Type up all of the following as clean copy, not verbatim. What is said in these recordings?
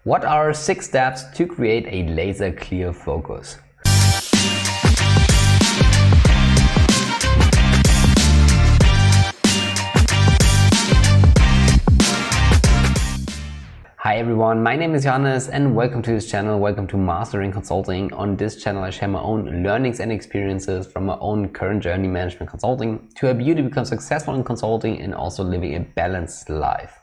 What are 6 steps to create a laser clear focus? Hi everyone, my name is Johannes and welcome to this channel. Welcome to Mastering Consulting. On this channel I share my own learnings and experiences from my own current journey management consulting to help you to become successful in consulting and also living a balanced life.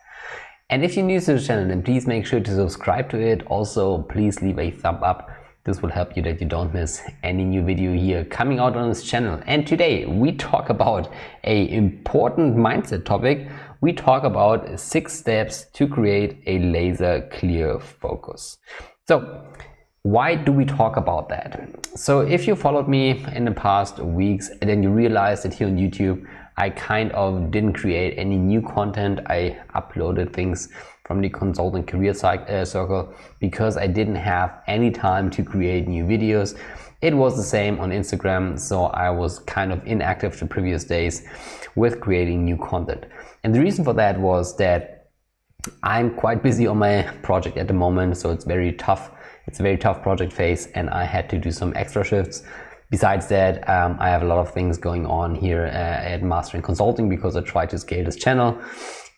And if you're new to the channel, then please make sure to subscribe to it. Also, please leave a thumb up. This will help you that you don't miss any new video here coming out on this channel. And today we talk about an important mindset topic. We talk about 6 steps to create a laser clear focus. So why do we talk about that? So if you followed me in the past weeks and then you realized that here on YouTube I kind of didn't create any new content. I uploaded things from the consulting career circle because I didn't have any time to create new videos. It was the same on Instagram, so I was kind of inactive the previous days with creating new content. And the reason for that was that I'm quite busy on my project at the moment, so it's very tough. It's a very tough project phase and I had to do some extra shifts. Besides that, I have a lot of things going on here at Mastering Consulting because I try to scale this channel.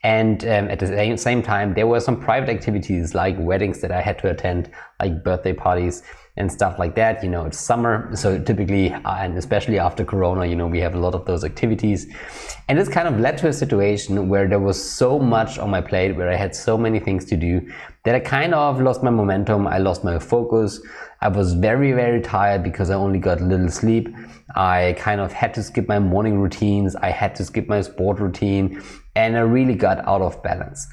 And at the same time, there were some private activities like weddings that I had to attend, like birthday parties and stuff like that. You know, it's summer, so typically, and especially after Corona, you know, we have a lot of those activities. And this kind of led to a situation where there was so much on my plate, where I had so many things to do, that I kind of lost my momentum. I lost my focus. I was very, very tired because I only got little sleep. I kind of had to skip my morning routines. I had to skip my sport routine, and I really got out of balance.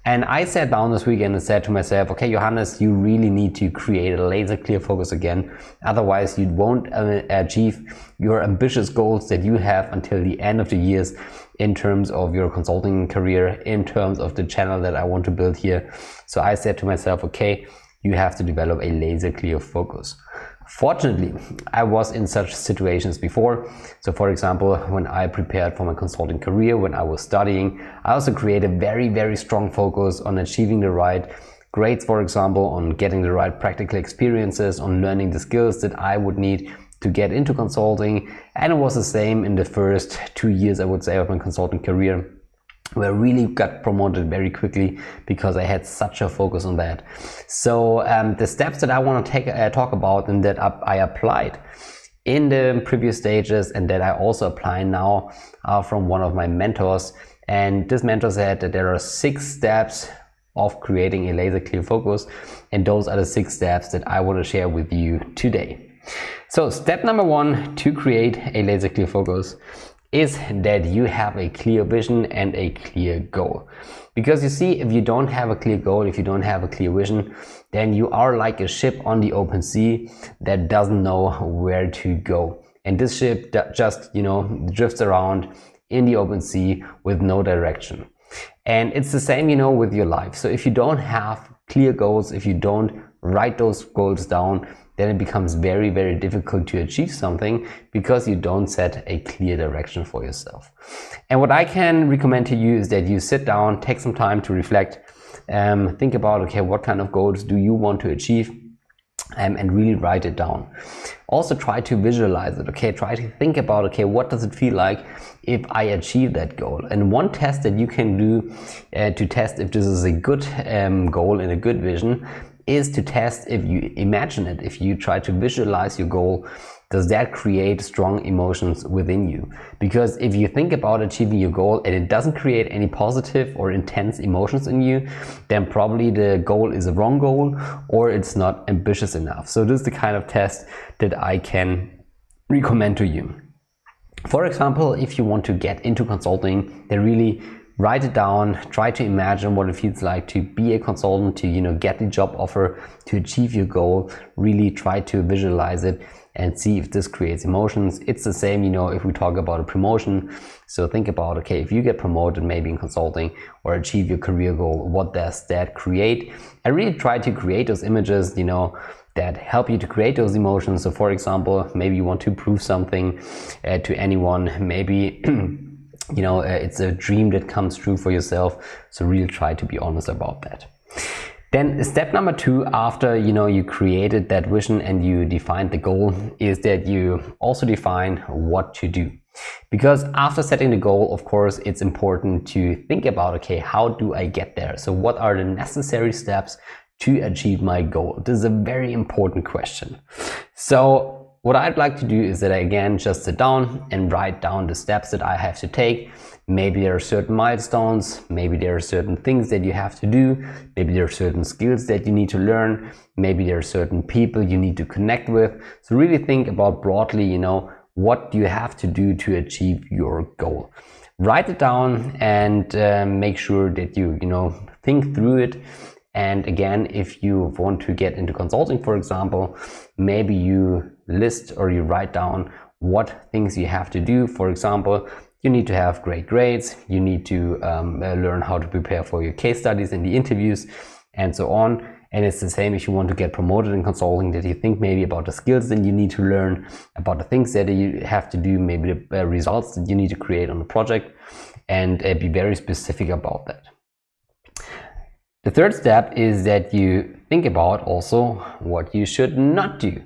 And I sat down this weekend and said to myself, okay, Johannes, you really need to create a laser clear focus again. Otherwise, you won't achieve your ambitious goals that you have until the end of the years in terms of your consulting career, in terms of the channel that I want to build here. So I said to myself, okay, you have to develop a laser clear focus. Fortunately, I was in such situations before. So for example, when I prepared for my consulting career, when I was studying, I also created a very, very strong focus on achieving the right grades, for example, on getting the right practical experiences, on learning the skills that I would need to get into consulting. And it was the same in the first 2 years, I would say, of my consulting career, where I really got promoted very quickly because I had such a focus on that. So the steps that I want to talk about and that I applied in the previous stages and that I also apply now are from one of my mentors. And this mentor said that there are 6 steps of creating a laser clear focus, and those are the 6 steps that I want to share with you today. So step number 1 to create a laser clear focus is that you have a clear vision and a clear goal. Because you see, if you don't have a clear goal, if you don't have a clear vision, then you are like a ship on the open sea that doesn't know where to go. And this ship just, you know, drifts around in the open sea with no direction. And it's the same, you know, with your life. So if you don't have clear goals, if you don't write those goals down, then it becomes very, very difficult to achieve something because you don't set a clear direction for yourself. And what I can recommend to you is that you sit down, take some time to reflect, think about, okay, what kind of goals do you want to achieve, and really write it down. Also try to visualize it, okay? Try to think about, okay, what does it feel like if I achieve that goal? And one test that you can do to test if this is a good goal and a good vision is to test if you imagine it, if you try to visualize your goal, does that create strong emotions within you? Because if you think about achieving your goal and it doesn't create any positive or intense emotions in you, then probably the goal is a wrong goal or it's not ambitious enough. So this is the kind of test that I can recommend to you. For example, if you want to get into consulting, then really write it down, try to imagine what it feels like to be a consultant, to, you know, get the job offer, to achieve your goal. Really try to visualize it and see if this creates emotions. It's the same, you know, if we talk about a promotion. So think about, okay, if you get promoted maybe in consulting or achieve your career goal, what does that create? I really try to create those images, you know, that help you to create those emotions. So for example, maybe you want to prove something to anyone, maybe you know, it's a dream that comes true for yourself. So really try to be honest about that. Then step number 2, after you created that vision and you defined the goal, is that you also define what to do. Because after setting the goal, of course, it's important to think about, okay, how do I get there? So what are the necessary steps to achieve my goal? This is a very important question. So what I'd like to do is that I again just sit down and write down the steps that I have to take. Maybe there are certain milestones, maybe there are certain things that you have to do, maybe there are certain skills that you need to learn, maybe there are certain people you need to connect with. So really think about broadly, what do you have to do to achieve your goal? Write it down and make sure that you think through it. And again, if you want to get into consulting, for example, maybe you list or you write down what things you have to do. For example, you need to have great grades, you need to learn how to prepare for your case studies and the interviews and so on. And it's the same if you want to get promoted in consulting, that you think maybe about the skills that you need to learn, about the things that you have to do, maybe the results that you need to create on the project, and be very specific about that. The third step is that you think about also what you should not do.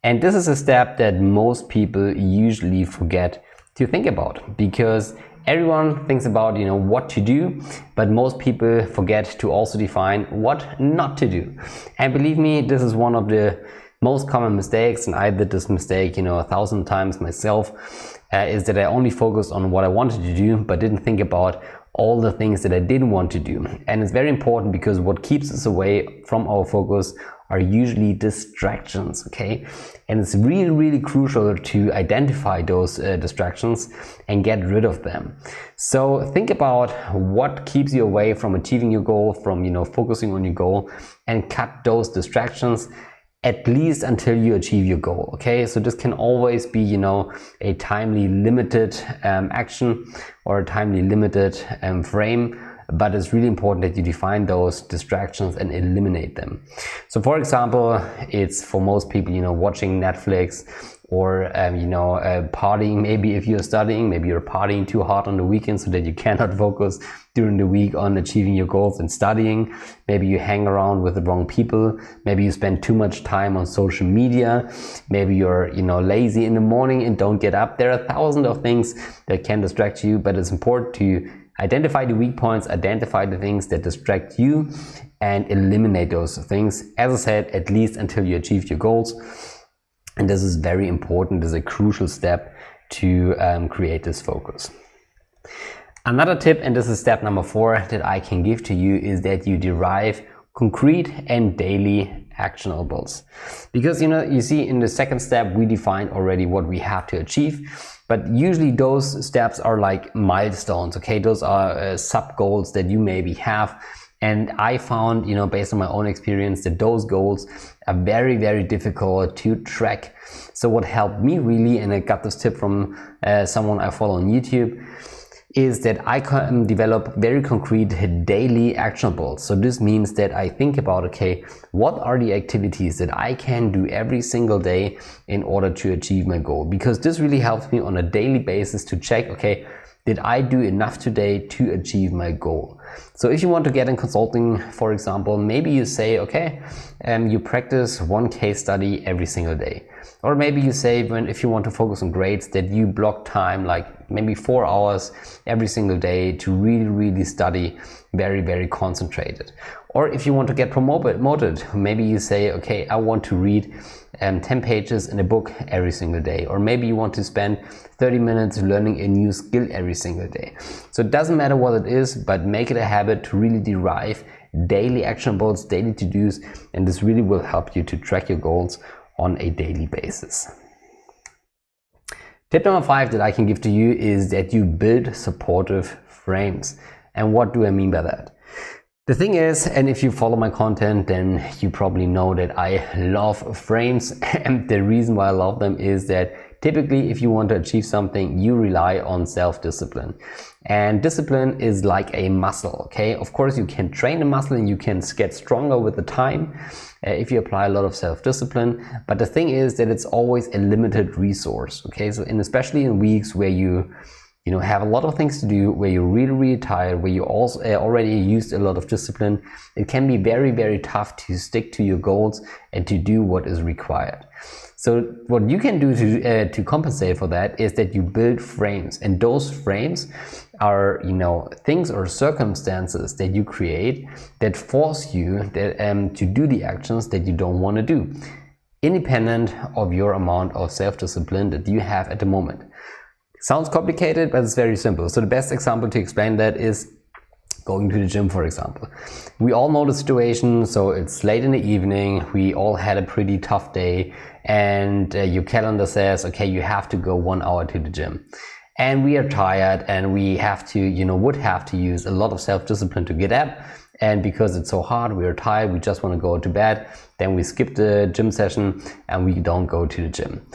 And this is a step that most people usually forget to think about, because everyone thinks about what to do, but most people forget to also define what not to do. And believe me, this is one of the most common mistakes, and I did this mistake 1,000 times myself, is that I only focused on what I wanted to do but didn't think about all the things that I didn't want to do. And it's very important, because what keeps us away from our focus are usually distractions, okay? And it's really, really crucial to identify those distractions and get rid of them. So think about what keeps you away from achieving your goal, from focusing on your goal, and cut those distractions at least until you achieve your goal, okay? So this can always be a timely limited action or a timely limited frame, but it's really important that you define those distractions and eliminate them. So for example, it's for most people watching Netflix, or partying. Maybe if you're studying, maybe you're partying too hard on the weekend so that you cannot focus during the week on achieving your goals and studying. Maybe you hang around with the wrong people, maybe you spend too much time on social media, maybe you're lazy in the morning and don't get up. There are thousands of things that can distract you, but it's important to identify the weak points, identify the things that distract you, and eliminate those things, as I said, at least until you achieve your goals. And this is very important. This is a crucial step to create this focus. Another tip, and this is step number 4 that I can give to you, is that you derive concrete and daily actionables. Because you see, in the second step we define already what we have to achieve, but usually those steps are like milestones, okay? Those are sub goals that you maybe have. And I found, based on my own experience, that those goals are very, very difficult to track. So what helped me really, and I got this tip from someone I follow on YouTube, is that I can develop very concrete daily actionables. So this means that I think about, okay, what are the activities that I can do every single day in order to achieve my goal? Because this really helps me on a daily basis to check, okay, did I do enough today to achieve my goal? So if you want to get in consulting, for example, maybe you say, okay, you practice one case study every single day. Or maybe you say, if you want to focus on grades, that you block time, like maybe 4 hours every single day to really, really study, very, very concentrated. Or if you want to get promoted, maybe you say, okay, I want to read 10 pages in a book every single day. Or maybe you want to spend 30 minutes learning a new skill every single day. So it doesn't matter what it is, but make it a habit to really derive daily actionables, daily to-dos, and this really will help you to track your goals on a daily basis. Tip number 5 that I can give to you is that you build supportive frames. And what do I mean by that? The thing is, and if you follow my content, then you probably know that I love frames. And the reason why I love them is that typically if you want to achieve something, you rely on self-discipline. And discipline is like a muscle, okay? Of course, you can train the muscle and you can get stronger with the time if you apply a lot of self-discipline. But the thing is that it's always a limited resource, okay? So especially in weeks where you have a lot of things to do, where you're really tired, where you also already used a lot of discipline, it can be very tough to stick to your goals and to do what is required. So what you can do to compensate for that is that you build frames, and those frames are things or circumstances that you create that force you to do the actions that you don't want to do, independent of your amount of self-discipline that you have at the moment. Sounds complicated, but it's very simple. So the best example to explain that is going to the gym, for example. We all know the situation, so it's late in the evening, we all had a pretty tough day, and your calendar says, okay, you have to go 1 hour to the gym. And we are tired, and we have to, would have to use a lot of self-discipline to get up. And because it's so hard, we are tired, we just want to go to bed, then we skip the gym session and we don't go to the gym.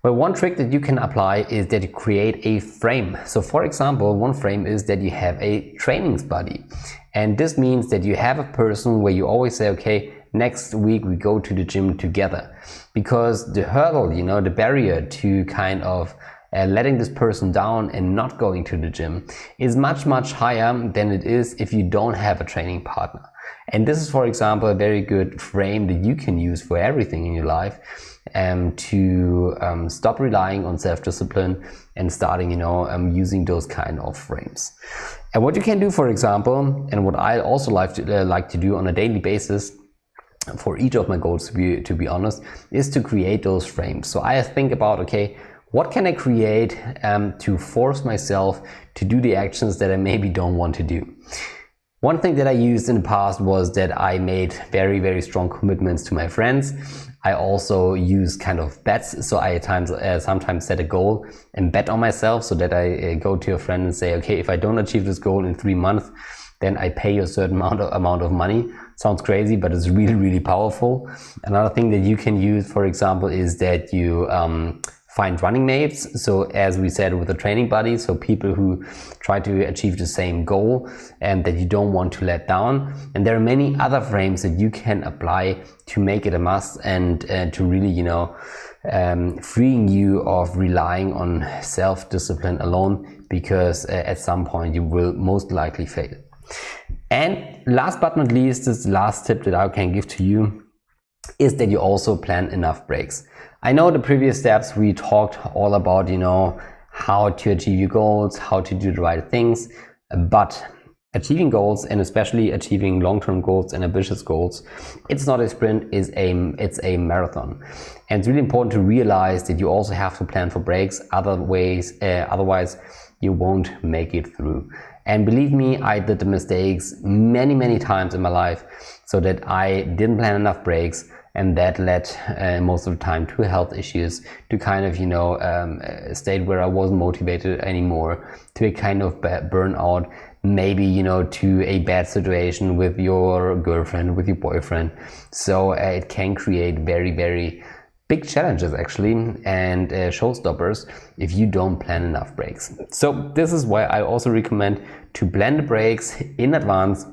Well, one trick that you can apply is that you create a frame. So for example, one frame is that you have a training buddy. And this means that you have a person where you always say, okay, next week we go to the gym together. Because the hurdle, the barrier to kind of letting this person down and not going to the gym is much higher than it is if you don't have a training partner. And this is, for example, a very good frame that you can use for everything in your life, to stop relying on self-discipline and starting, using those kind of frames. And what you can do, for example, and what I also like to do on a daily basis for each of my goals, to be honest, is to create those frames. So I think about, okay, what can I create to force myself to do the actions that I maybe don't want to do? One thing that I used in the past was that I made very strong commitments to my friends. I also use kind of bets, so I sometimes set a goal and bet on myself, so that I go to a friend and say, okay, if I don't achieve this goal in 3 months, then I pay you a certain amount of money. Sounds crazy, but it's really powerful. Another thing that you can use, for example, is that you find running mates. So as we said, with a training buddy, so people who try to achieve the same goal and that you don't want to let down. And there are many other frames that you can apply to make it a must, and to really, freeing you of relying on self-discipline alone, because at some point you will most likely fail. And last but not least, this last tip that I can give to you is that you also plan enough breaks. I know the previous steps we talked all about, how to achieve your goals, how to do the right things, but achieving goals, and especially achieving long-term goals and ambitious goals, it's not a sprint, it's a marathon. And it's really important to realize that you also have to plan for breaks, otherwise you won't make it through. And believe me, I did the mistakes many times in my life, so that I didn't plan enough breaks, and that led most of the time to health issues, to kind of a state where I wasn't motivated anymore, to a kind of burnout, maybe to a bad situation with your girlfriend, with your boyfriend. So it can create very big challenges actually, and showstoppers if you don't plan enough breaks. So this is why I also recommend to plan the breaks in advance.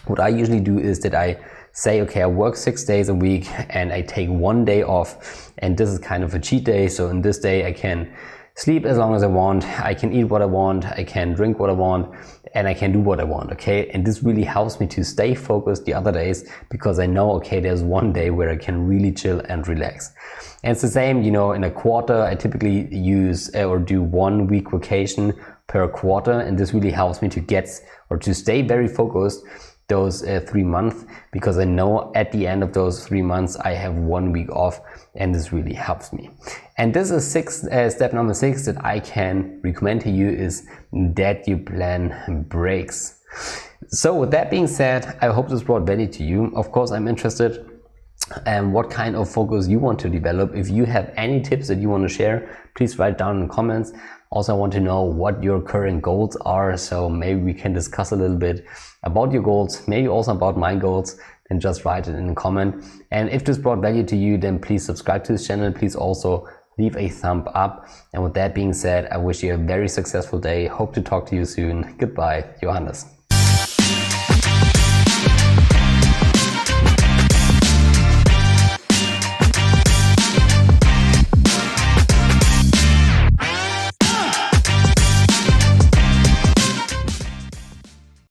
What I usually do is that I say, okay, I work 6 days a week and I take 1 day off, and this is kind of a cheat day. So in this day I can sleep as long as I want, I can eat what I want, I can drink what I want, and I can do what I want, okay? And this really helps me to stay focused the other days, because I know, okay, there's 1 day where I can really chill and relax. And it's the same, in a quarter, I typically use or do 1 week vacation per quarter, and this really helps me to get or to stay very focused those 3 months, because I know at the end of those 3 months I have 1 week off, and this really helps me. And this is step number 6 that I can recommend to you, is that you plan breaks. So with that being said, I hope this brought value to you. Of course, I'm interested in what kind of focus you want to develop. If you have any tips that you want to share, please write down in the comments. Also, I want to know what your current goals are, so maybe we can discuss a little bit about your goals, maybe also about my goals. Then just write it in a comment. And if this brought value to you, then please subscribe to this channel. Please also leave a thumb up. And with that being said, I wish you a very successful day. Hope to talk to you soon. Goodbye, Johannes.